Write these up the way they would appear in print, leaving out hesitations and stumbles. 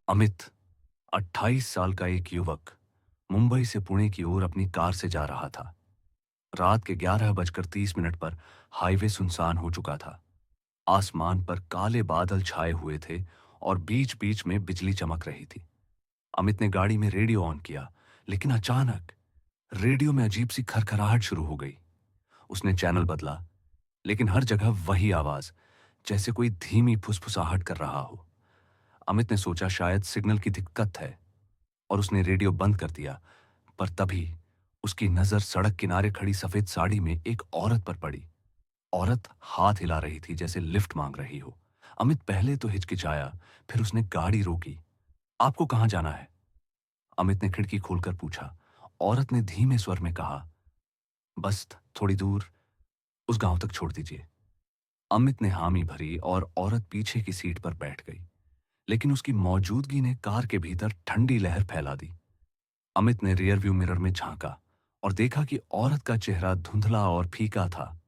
अमित, 28 साल का एक युवक, मुंबई से पुणे की ओर अपनी कार से जा रहा था। रात के 11:30 पर हाईवे सुनसान हो चुका था। आसमान पर काले बादल छाए हुए थे और बीच-बीच में बिजली चमक रही थी। अमित ने गाड़ी में रेडियो ऑन किया, लेकिन अचानक रेडियो में अजीब सी खरखराहट शुरू हो गई। उसने चैनल बदला, लेकिन हर जगह वही आवाज, जैसे कोई धीमी फुसफुसाहट कर रहा हो। अमित ने सोचा शायद सिग्नल की दिक्कत है और उसने रेडियो बंद कर दिया। पर तभी उसकी नजर सड़क किनारे खड़ी सफेद साड़ी में एक औरत पर पड़ी। औरत हाथ हिला रही थी जैसे लिफ्ट मांग रही हो। अमित पहले तो हिचकिचाया, फिर उसने गाड़ी रोकी। आपको कहां जाना है? अमित ने खिड़की खोलकर पूछा। औरत ने धीमे स्वर में कहा, बस थोड़ी दूर, उस गांव तक छोड़ दीजिए। अमित ने हामी भरी और औरत पीछे की सीट पर बैठ गई, लेकिन उसकी मौजूदगी ने कार के भीतर ठंडी लहर फैला दी। अमित ने रियरव्यू मिरर में झांका और देखा कि औरत का चेहरा धुंधला और फीका था,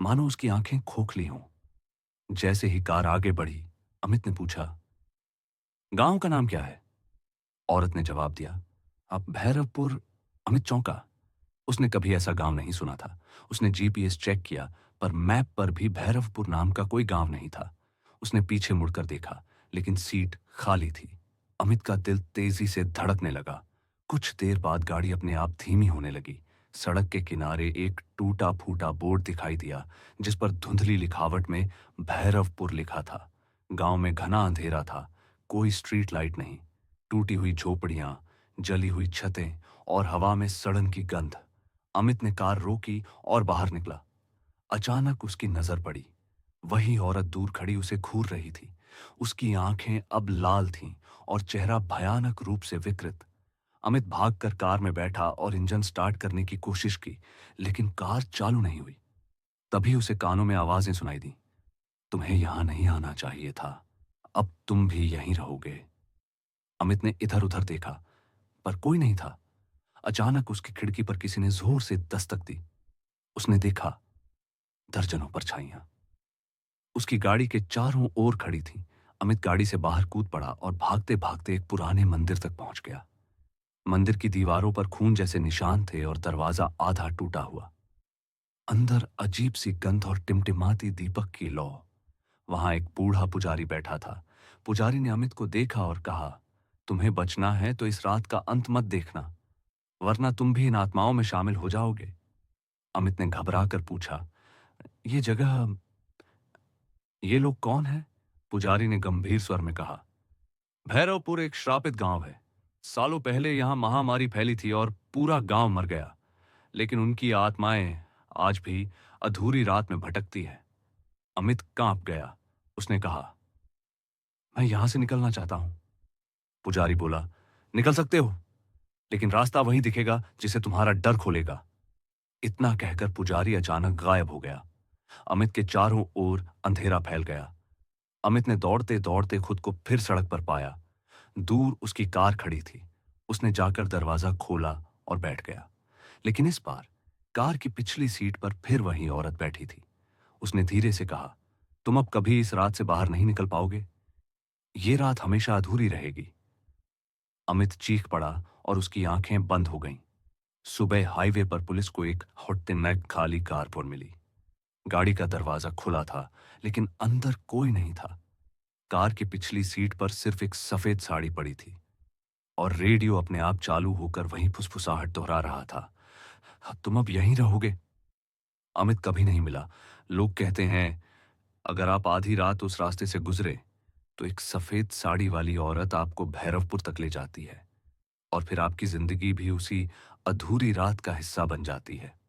मानो उसकी आंखें खोखली हों। जैसे ही कार आगे बढ़ी, अमित ने पूछा, गांव का नाम क्या है? औरत ने जवाब दिया, आप भैरवपुर। अमित चौंका। उसने कभी ऐसा गांव नहीं सुना था। उसने जीपीएस चेक किया, पर मैप पर भी भैरवपुर नाम का कोई गांव नहीं था। उसने पीछे मुड़कर देखा, लेकिन सीट खाली थी। अमित का दिल तेजी से धड़कने लगा। कुछ देर बाद गाड़ी अपने आप धीमी होने लगी। सड़क के किनारे एक टूटा फूटा बोर्ड दिखाई दिया, जिस पर धुंधली लिखावट में भैरवपुर लिखा था। गांव में घना अंधेरा था, कोई स्ट्रीट लाइट नहीं। टूटी हुई झोपड़ियां, जली हुई छतें और हवा में सड़न की गंध। अमित ने कार रोकी और बाहर निकला। अचानक उसकी नजर पड़ी। वही औरत दूर खड़ी उसे घूर रही थी। उसकी आंखें अब लाल थीं और चेहरा भयानक रूप से विकृत। अमित भागकर कार में बैठा और इंजन स्टार्ट करने की कोशिश की, लेकिन कार चालू नहीं हुई। तभी उसे कानों में आवाजें सुनाई दी, तुम्हें यहां नहीं आना चाहिए था, अब तुम भी यहीं रहोगे। अमित ने इधर उधर देखा, पर कोई नहीं था। अचानक उसकी खिड़की पर किसी ने जोर से दस्तक दी। उसने देखा, दर्जनों परछाइयां उसकी गाड़ी के चारों ओर खड़ी थीं। अमित गाड़ी से बाहर कूद पड़ा और भागते भागते एक पुराने मंदिर तक पहुंच गया। मंदिर की दीवारों पर खून जैसे निशान थे और दरवाजा आधा टूटा हुआ। अंदर अजीब सी गंध और टिमटिमाती दीपक की लौ। वहां एक बूढ़ा पुजारी बैठा था। पुजारी ने अमित को देखा और कहा, तुम्हें बचना है तो इस रात का अंत मत देखना, वरना तुम भी इन आत्माओं में शामिल हो जाओगे। अमित ने घबरा कर पूछा, ये जगह, ये लोग कौन है? पुजारी ने गंभीर स्वर में कहा, भैरवपुर एक श्रापित गांव है। सालों पहले यहां महामारी फैली थी और पूरा गांव मर गया। लेकिन उनकी आत्माएं आज भी अधूरी रात में भटकती है। अमित कांप गया। उसने कहा, मैं यहां से निकलना चाहता हूं। पुजारी बोला, निकल सकते हो, लेकिन रास्ता वही दिखेगा जिसे तुम्हारा डर खोलेगा। इतना कहकर पुजारी अचानक गायब हो गया। अमित के चारों ओर अंधेरा फैल गया। अमित ने दौड़ते दौड़ते खुद को फिर सड़क पर पाया। दूर उसकी कार खड़ी थी। उसने जाकर दरवाजा खोला और बैठ गया। लेकिन इस बार कार की पिछली सीट पर फिर वही औरत बैठी थी। उसने धीरे से कहा, तुम अब कभी इस रात से बाहर नहीं निकल पाओगे। ये रात हमेशा अधूरी रहेगी। अमित चीख पड़ा और उसकी आंखें बंद हो गईं। सुबह हाईवे पर पुलिस को एक हौट्टेनेक खाली कारपोर मिली। गाड़ी का दरवाजा खुला था, लेकिन अंदर कोई नहीं था। कार की पिछली सीट पर सिर्फ एक सफेद साड़ी पड़ी थी और रेडियो अपने आप चालू होकर वहीं फुसफुसाहट दोहरा रहा था, तुम अब यहीं रहोगे। अमित कभी नहीं मिला। लोग कहते हैं, अगर आप आधी रात उस रास्ते से गुजरे तो एक सफेद साड़ी वाली औरत आपको भैरवपुर तक ले जाती है और फिर आपकी जिंदगी भी उसी अधूरी रात का हिस्सा बन जाती है।